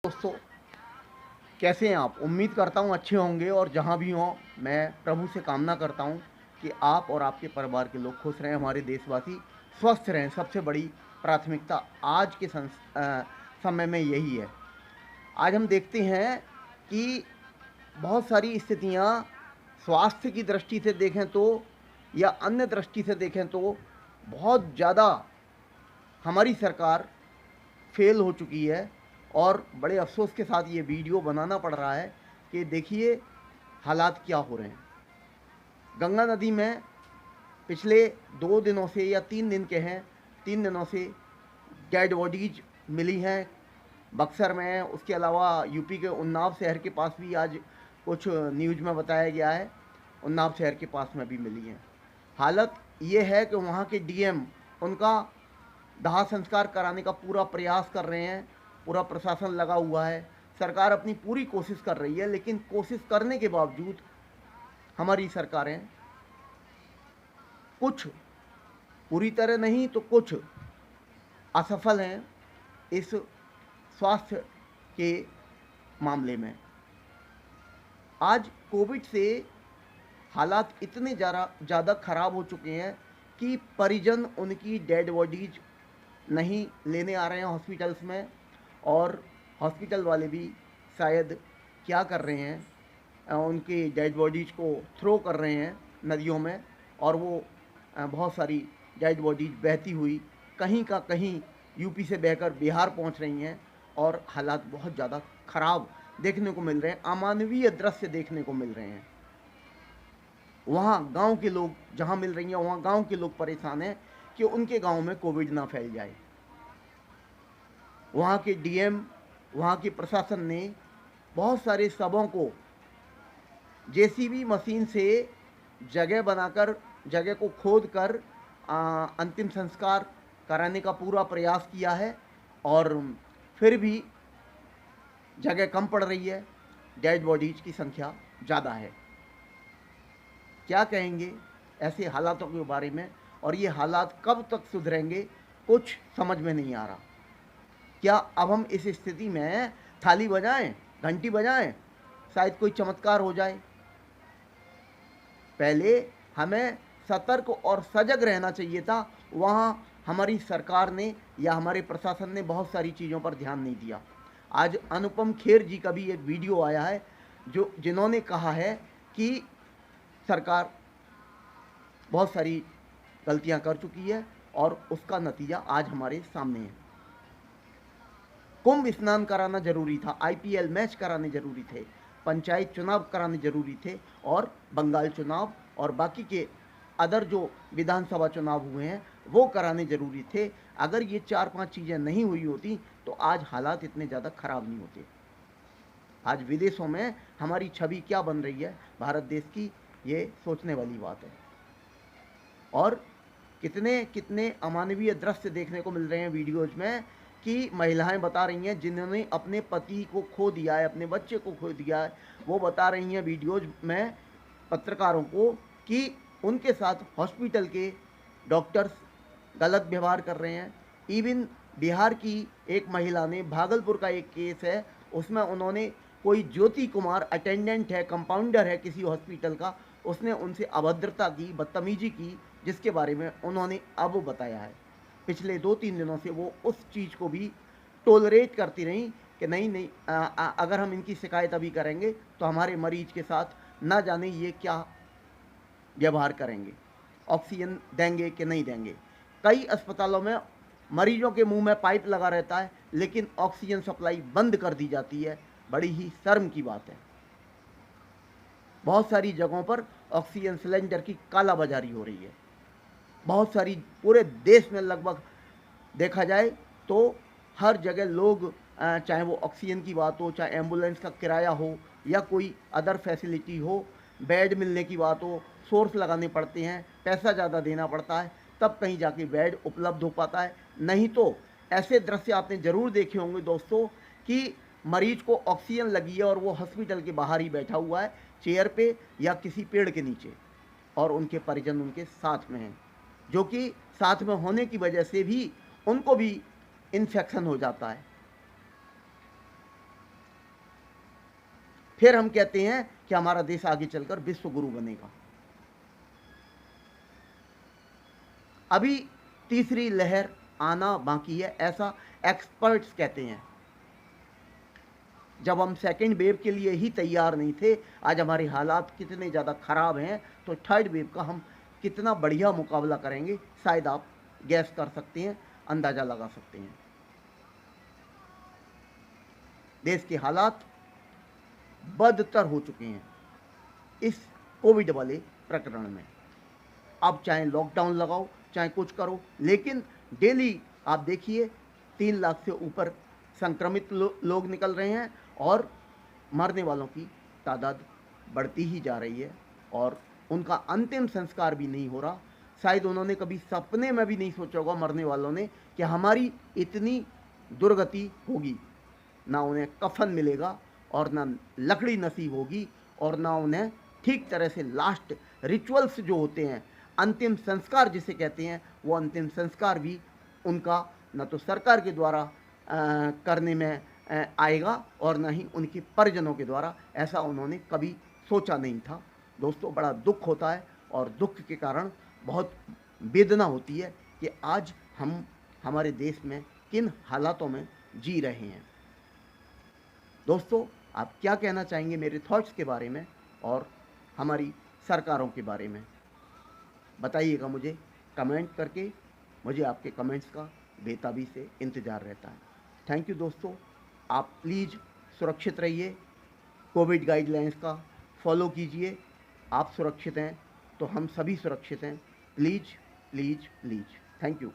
दोस्तों, कैसे हैं आप? उम्मीद करता हूँ अच्छे होंगे और जहाँ भी हों मैं प्रभु से कामना करता हूँ कि आप और आपके परिवार के लोग खुश रहें, हमारे देशवासी स्वस्थ रहें। सबसे बड़ी प्राथमिकता आज के समय में यही है। आज हम देखते हैं कि बहुत सारी स्थितियाँ स्वास्थ्य की दृष्टि से देखें तो या अन्य दृष्टि से देखें तो बहुत ज़्यादा हमारी सरकार फेल हो चुकी है और बड़े अफसोस के साथ ये वीडियो बनाना पड़ रहा है कि देखिए हालात क्या हो रहे हैं। गंगा नदी में पिछले 2 दिनों से या 3 दिन के हैं, 3 दिनों से डेड बॉडीज मिली हैं बक्सर में। उसके अलावा यूपी के उन्नाव शहर के पास भी आज कुछ न्यूज़ में बताया गया है, उन्नाव शहर के पास में भी मिली हैं। हालत ये है कि वहाँ के डीएम उनका दाह संस्कार कराने का पूरा प्रयास कर रहे हैं, पूरा प्रशासन लगा हुआ है, सरकार अपनी पूरी कोशिश कर रही है, लेकिन कोशिश करने के बावजूद हमारी सरकारें कुछ पूरी तरह नहीं तो कुछ असफल हैं इस स्वास्थ्य के मामले में। आज कोविड से हालात इतने ज़्यादा ख़राब हो चुके हैं कि परिजन उनकी डेड बॉडीज नहीं लेने आ रहे हैं हॉस्पिटल्स में, और हॉस्पिटल वाले भी शायद क्या कर रहे हैं, उनकी डेड बॉडीज़ को थ्रो कर रहे हैं नदियों में, और वो बहुत सारी डेड बॉडीज बहती हुई कहीं का कहीं यूपी से बहकर बिहार पहुंच रही हैं और हालात बहुत ज़्यादा ख़राब देखने को मिल रहे हैं, अमानवीय दृश्य देखने को मिल रहे हैं। वहाँ गांव के लोग जहाँ मिल रही हैं वहाँ गांव के लोग परेशान हैं कि उनके गांव में कोविड ना फैल जाए। वहाँ के डीएम, वहाँ के प्रशासन ने बहुत सारे शवों को जेसीबी मशीन से जगह बनाकर, जगह को खोद कर अंतिम संस्कार कराने का पूरा प्रयास किया है, और फिर भी जगह कम पड़ रही है, डेड बॉडीज की संख्या ज़्यादा है। क्या कहेंगे ऐसे हालातों के बारे में, और ये हालात कब तक सुधरेंगे कुछ समझ में नहीं आ रहा। क्या अब हम इस स्थिति में थाली बजाएं, घंटी बजाएं, शायद कोई चमत्कार हो जाए? पहले हमें सतर्क और सजग रहना चाहिए था। वहाँ हमारी सरकार ने या हमारे प्रशासन ने बहुत सारी चीज़ों पर ध्यान नहीं दिया। आज अनुपम खेर जी का भी एक वीडियो आया है जिन्होंने कहा है कि सरकार बहुत सारी गलतियां कर चुकी है और उसका नतीजा आज हमारे सामने है। कुंभ स्नान कराना जरूरी था, आईपीएल मैच कराने जरूरी थे, पंचायत चुनाव कराने जरूरी थे, और बंगाल चुनाव और बाकी के अदर जो विधानसभा चुनाव हुए हैं वो कराने जरूरी थे। अगर ये 4-5 चीज़ें नहीं हुई होती तो आज हालात इतने ज़्यादा खराब नहीं होते। आज विदेशों में हमारी छवि क्या बन रही है भारत देश की, ये सोचने वाली बात है। और कितने कितने अमानवीय दृश्य देखने को मिल रहे हैं वीडियोज़ में कि महिलाएं बता रही हैं जिन्होंने अपने पति को खो दिया है, अपने बच्चे को खो दिया है, वो बता रही हैं वीडियोज़ में पत्रकारों को कि उनके साथ हॉस्पिटल के डॉक्टर्स गलत व्यवहार कर रहे हैं। इवन बिहार की एक महिला ने, भागलपुर का एक केस है, उसमें उन्होंने कोई ज्योति कुमार अटेंडेंट है, कंपाउंडर है किसी हॉस्पिटल का, उसने उनसे अभद्रता की, बदतमीजी की, जिसके बारे में उन्होंने अब बताया है। पिछले 2-3 दिनों से वो उस चीज़ को भी टोलरेट करती रहीं कि नहीं नहीं, अगर हम इनकी शिकायत अभी करेंगे तो हमारे मरीज के साथ ना जाने ये क्या व्यवहार करेंगे, ऑक्सीजन देंगे कि नहीं देंगे। कई अस्पतालों में मरीजों के मुंह में पाइप लगा रहता है लेकिन ऑक्सीजन सप्लाई बंद कर दी जाती है। बड़ी ही शर्म की बात है। बहुत सारी जगहों पर ऑक्सीजन सिलेंडर की कालाबाजारी हो रही है। बहुत सारी, पूरे देश में लगभग देखा जाए तो हर जगह लोग, चाहे वो ऑक्सीजन की बात हो, चाहे एम्बुलेंस का किराया हो या कोई अदर फैसिलिटी हो, बेड मिलने की बात हो, सोर्स लगाने पड़ते हैं, पैसा ज़्यादा देना पड़ता है तब कहीं जाके बेड उपलब्ध हो पाता है। नहीं तो ऐसे दृश्य आपने ज़रूर देखे होंगे दोस्तों कि मरीज को ऑक्सीजन लगी है और वो हॉस्पिटल के बाहर ही बैठा हुआ है, चेयर पे या किसी पेड़ के नीचे, और उनके परिजन उनके साथ में हैं, जो कि साथ में होने की वजह से भी उनको भी इन्फेक्शन हो जाता है। फिर हम कहते हैं कि हमारा देश आगे चलकर विश्व गुरु बनेगा। अभी तीसरी लहर आना बाकी है, ऐसा एक्सपर्ट्स कहते हैं। जब हम सेकेंड वेव के लिए ही तैयार नहीं थे, आज हमारे हालात कितने ज़्यादा ख़राब हैं, तो थर्ड वेव का हम कितना बढ़िया मुकाबला करेंगे, शायद आप गैस कर सकते हैं, अंदाज़ा लगा सकते हैं। देश के हालात बदतर हो चुके हैं इस कोविड वाले प्रकरण में। अब चाहे लॉकडाउन लगाओ, चाहे कुछ करो, लेकिन डेली आप देखिए 3 लाख से ऊपर संक्रमित लोग निकल रहे हैं और मरने वालों की तादाद बढ़ती ही जा रही है और उनका अंतिम संस्कार भी नहीं हो रहा। शायद उन्होंने कभी सपने में भी नहीं सोचा होगा, मरने वालों ने, कि हमारी इतनी दुर्गति होगी। ना उन्हें कफन मिलेगा और ना लकड़ी नसीब होगी और ना उन्हें ठीक तरह से लास्ट रिचुअल्स जो होते हैं, अंतिम संस्कार जिसे कहते हैं, वो अंतिम संस्कार भी उनका न तो सरकार के द्वारा करने में आएगा और न ही उनके परिजनों के द्वारा। ऐसा उन्होंने कभी सोचा नहीं था। दोस्तों, बड़ा दुख होता है और दुख के कारण बहुत वेदना होती है कि आज हम हमारे देश में किन हालातों में जी रहे हैं। दोस्तों, आप क्या कहना चाहेंगे मेरे थॉट्स के बारे में और हमारी सरकारों के बारे में? बताइएगा मुझे कमेंट करके। मुझे आपके कमेंट्स का बेताबी से इंतज़ार रहता है। थैंक यू दोस्तों। आप प्लीज़ सुरक्षित रहिए, कोविड गाइडलाइंस का फॉलो कीजिए। आप सुरक्षित हैं तो हम सभी सुरक्षित हैं। Please please please. Thank you.